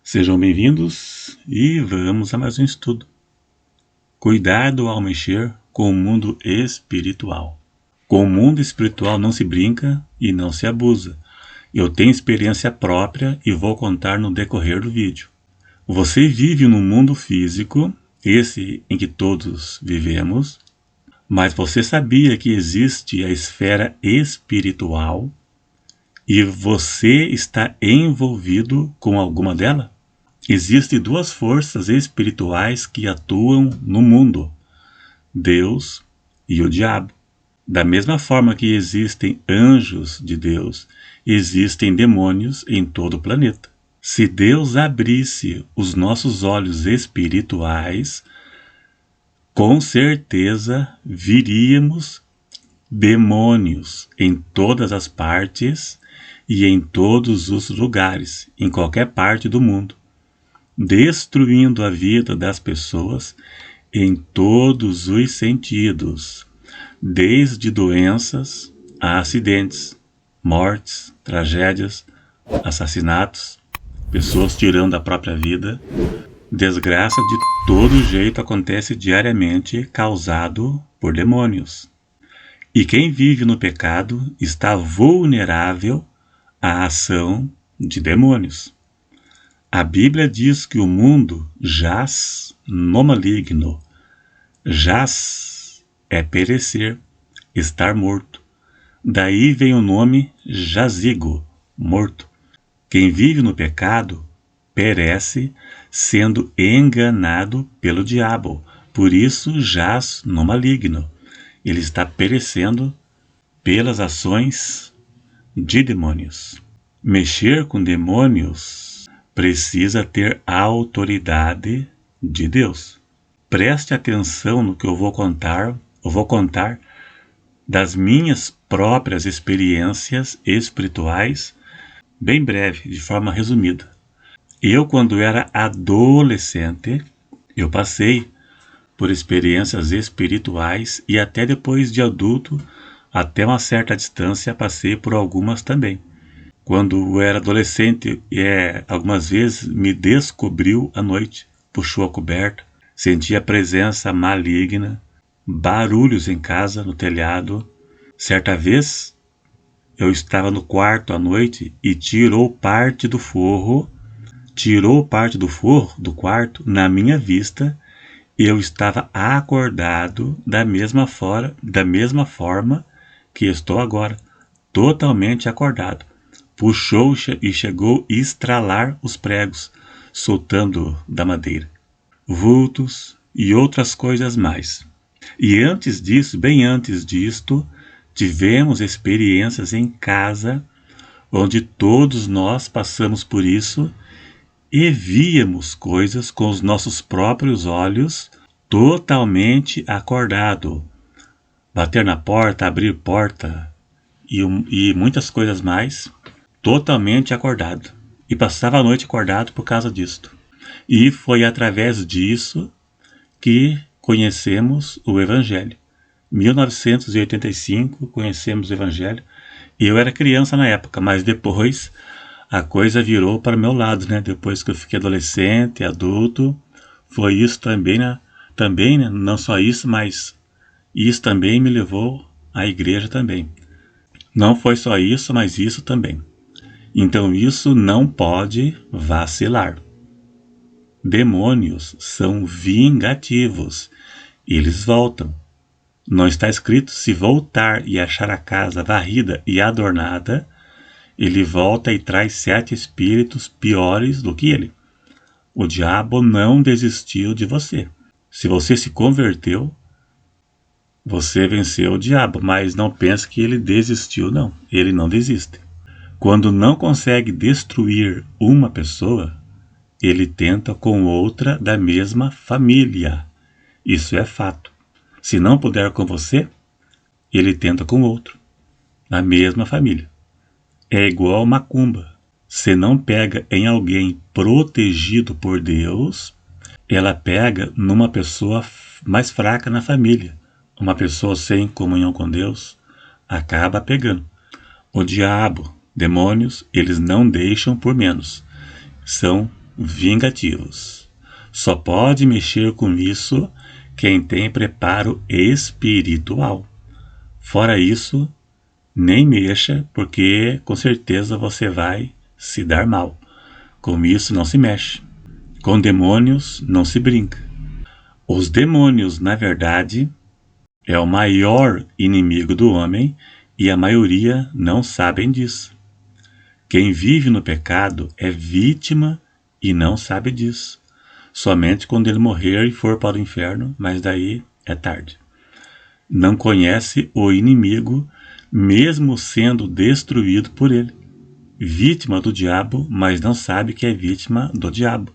Sejam bem-vindos e vamos a mais um estudo. Cuidado ao mexer com o mundo espiritual. Com o mundo espiritual não se brinca e não se abusa. Eu tenho experiência própria e vou contar no decorrer do vídeo. Você vive no mundo físico, esse em que todos vivemos, mas você sabia que existe a esfera espiritual e você está envolvido com alguma dela? Existem duas forças espirituais que atuam no mundo: Deus e o diabo. Da mesma forma que existem anjos de Deus, existem demônios em todo o planeta. Se Deus abrisse os nossos olhos espirituais, com certeza viríamos demônios em todas as partes e em todos os lugares, em qualquer parte do mundo, destruindo a vida das pessoas em todos os sentidos, desde doenças a acidentes, mortes, tragédias, assassinatos, pessoas tirando a própria vida. Desgraça de todo jeito acontece diariamente, causado por demônios. E quem vive no pecado está vulnerável à ação de demônios. A Bíblia diz que o mundo jaz no maligno. Jaz é perecer, estar morto. Daí vem o nome jazigo, morto. Quem vive no pecado perece sendo enganado pelo diabo. Por isso jaz no maligno. Ele está perecendo pelas ações de demônios. Mexer com demônios precisa ter a autoridade de Deus. Preste atenção no que eu vou contar. Eu vou contar das minhas próprias experiências espirituais, bem breve, de forma resumida. Eu, quando era adolescente, eu passei por experiências espirituais e até depois de adulto, até uma certa distância, passei por algumas também. Quando eu era adolescente, algumas vezes me descobriu à noite, puxou a coberta, senti a presença maligna, barulhos em casa, no telhado. Certa vez, eu estava no quarto à noite e tirou parte do forro do quarto na minha vista. Eu estava acordado da mesma forma que estou agora, totalmente acordado. Puxou e chegou a estralar os pregos, soltando da madeira, vultos e outras coisas mais. E antes disso, bem antes disto, tivemos experiências em casa, onde todos nós passamos por isso e víamos coisas com os nossos próprios olhos, totalmente acordado. Bater na porta, abrir porta e muitas coisas mais, totalmente acordado. E passava a noite acordado por causa disto. E foi através disso que conhecemos o Evangelho. 1985 conhecemos o Evangelho. E eu era criança na época, mas depois a coisa virou para o meu lado, né? Depois que eu fiquei adolescente, adulto, foi isso também, né? Também, né? Não só isso, mas isso também me levou à igreja também. Não foi só isso, mas isso também. Então isso não pode vacilar. Demônios são vingativos. Eles voltam. Não está escrito: se voltar e achar a casa varrida e adornada, ele volta e traz 7 espíritos piores do que ele. O diabo não desistiu de você. Se você se converteu, você venceu o diabo, mas não pense que ele desistiu, não. Ele não desiste. Quando não consegue destruir uma pessoa, ele tenta com outra da mesma família. Isso é fato. Se não puder com você, ele tenta com outro, da mesma família. É igual macumba. Se não pega em alguém protegido por Deus, ela pega numa pessoa mais fraca na família. Uma pessoa sem comunhão com Deus acaba pegando. O diabo, demônios, eles não deixam por menos. São vingativos. Só pode mexer com isso quem tem preparo espiritual. Fora isso, nem mexa, porque com certeza você vai se dar mal. Com isso não se mexe. Com demônios não se brinca. Os demônios, na verdade, é o maior inimigo do homem e a maioria não sabem disso. Quem vive no pecado é vítima e não sabe disso. Somente quando ele morrer e for para o inferno, mas daí é tarde. Não conhece o inimigo, mesmo sendo destruído por ele. Vítima do diabo, mas não sabe que é vítima do diabo.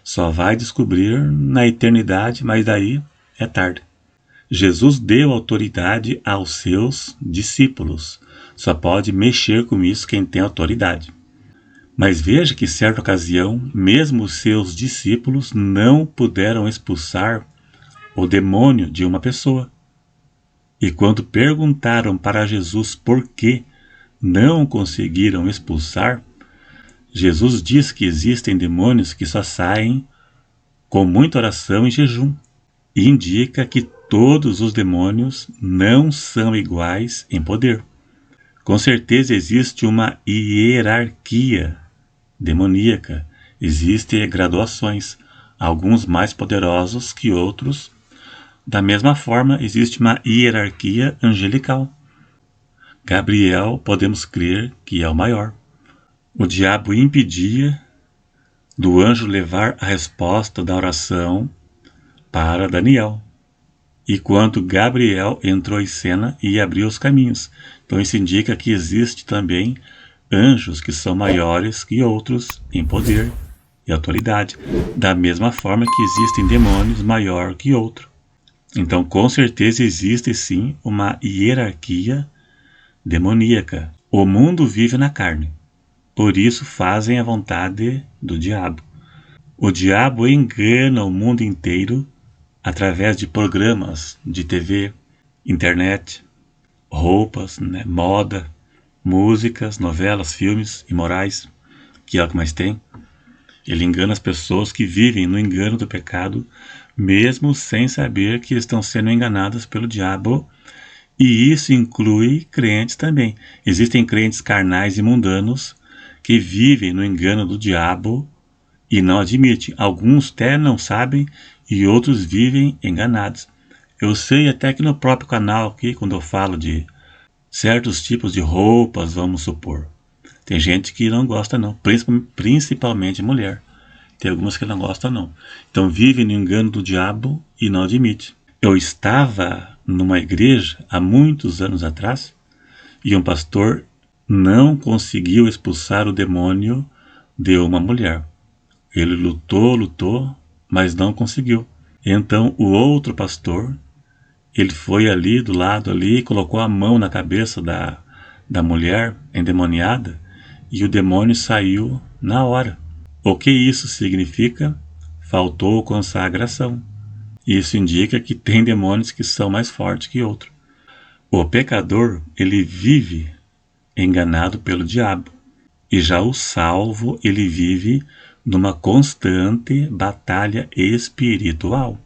Só vai descobrir na eternidade, mas daí é tarde. Jesus deu autoridade aos seus discípulos. Só pode mexer com isso quem tem autoridade. Mas veja que, em certa ocasião, mesmo os seus discípulos não puderam expulsar o demônio de uma pessoa. E quando perguntaram para Jesus por que não conseguiram expulsar, Jesus diz que existem demônios que só saem com muita oração e jejum. E indica que todos os demônios não são iguais em poder. Com certeza existe uma hierarquia demoníaca. Existem graduações, alguns mais poderosos que outros. Da mesma forma, existe uma hierarquia angelical. Gabriel, podemos crer que é o maior. O diabo impedia do anjo levar a resposta da oração para Daniel. E quando Gabriel entrou em cena e abriu os caminhos. Então isso indica que existe também anjos que são maiores que outros em poder e autoridade. Da mesma forma que existem demônios maior que outro. Então com certeza existe sim uma hierarquia demoníaca. O mundo vive na carne. Por isso fazem a vontade do diabo. O diabo engana o mundo inteiro através de programas de TV, internet, roupas, moda, músicas, novelas, filmes imorais, que é o que mais tem. Ele engana as pessoas que vivem no engano do pecado, mesmo sem saber que estão sendo enganadas pelo diabo. E isso inclui crentes também. Existem crentes carnais e mundanos que vivem no engano do diabo e não admitem. Alguns até não sabem e outros vivem enganados. Eu sei até que no próprio canal aqui, quando eu falo de certos tipos de roupas, vamos supor, tem gente que não gosta não, principalmente mulher. Tem algumas que não gostam não. Então vivem no engano do diabo e não admite. Eu estava numa igreja há muitos anos atrás e um pastor não conseguiu expulsar o demônio de uma mulher. Ele lutou, mas não conseguiu. Então o outro pastor, ele foi ali do lado ali, colocou a mão na cabeça da mulher endemoniada e o demônio saiu na hora. O que isso significa? Faltou consagração. Isso indica que tem demônios que são mais fortes que outros. O pecador, ele vive enganado pelo diabo. E já o salvo, ele vive numa constante batalha espiritual.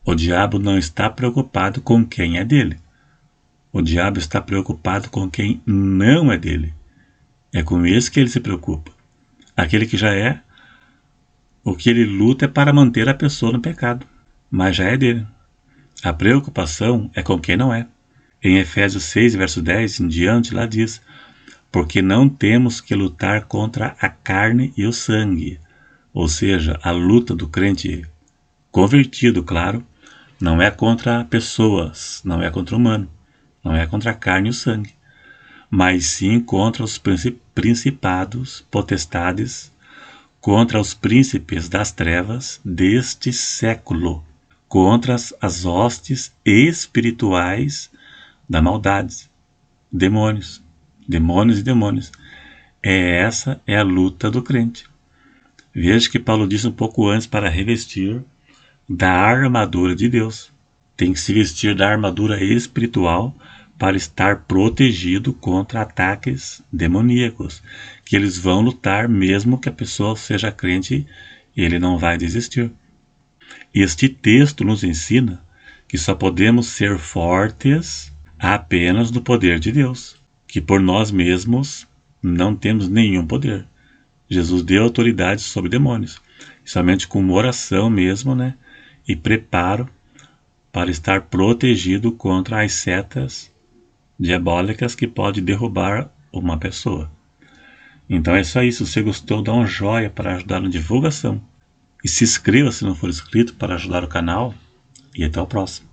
O diabo não está preocupado com quem é dele. O diabo está preocupado com quem não é dele. É com esse que ele se preocupa. Aquele que já é, o que ele luta é para manter a pessoa no pecado, mas já é dele. A preocupação é com quem não é. Em Efésios 6, verso 10 em diante, lá diz: porque não temos que lutar contra a carne e o sangue. Ou seja, a luta do crente convertido, claro, não é contra pessoas, não é contra o humano, não é contra a carne e o sangue, mas sim contra os principados, potestades, contra os príncipes das trevas deste século, contra as hostes espirituais da maldade, demônios e demônios. Essa é a luta do crente. Veja que Paulo disse um pouco antes para revestir da armadura de Deus. Tem que se vestir da armadura espiritual para estar protegido contra ataques demoníacos, que eles vão lutar mesmo que a pessoa seja crente ele não vai desistir. Este texto nos ensina que só podemos ser fortes apenas no poder de Deus, que por nós mesmos não temos nenhum poder. Jesus deu autoridade sobre demônios, somente com uma oração mesmo, né? E preparo para estar protegido contra as setas diabólicas que podem derrubar uma pessoa. Então é só isso. Se você gostou, dá um joinha para ajudar na divulgação. E se inscreva se não for inscrito para ajudar o canal. E até o próximo.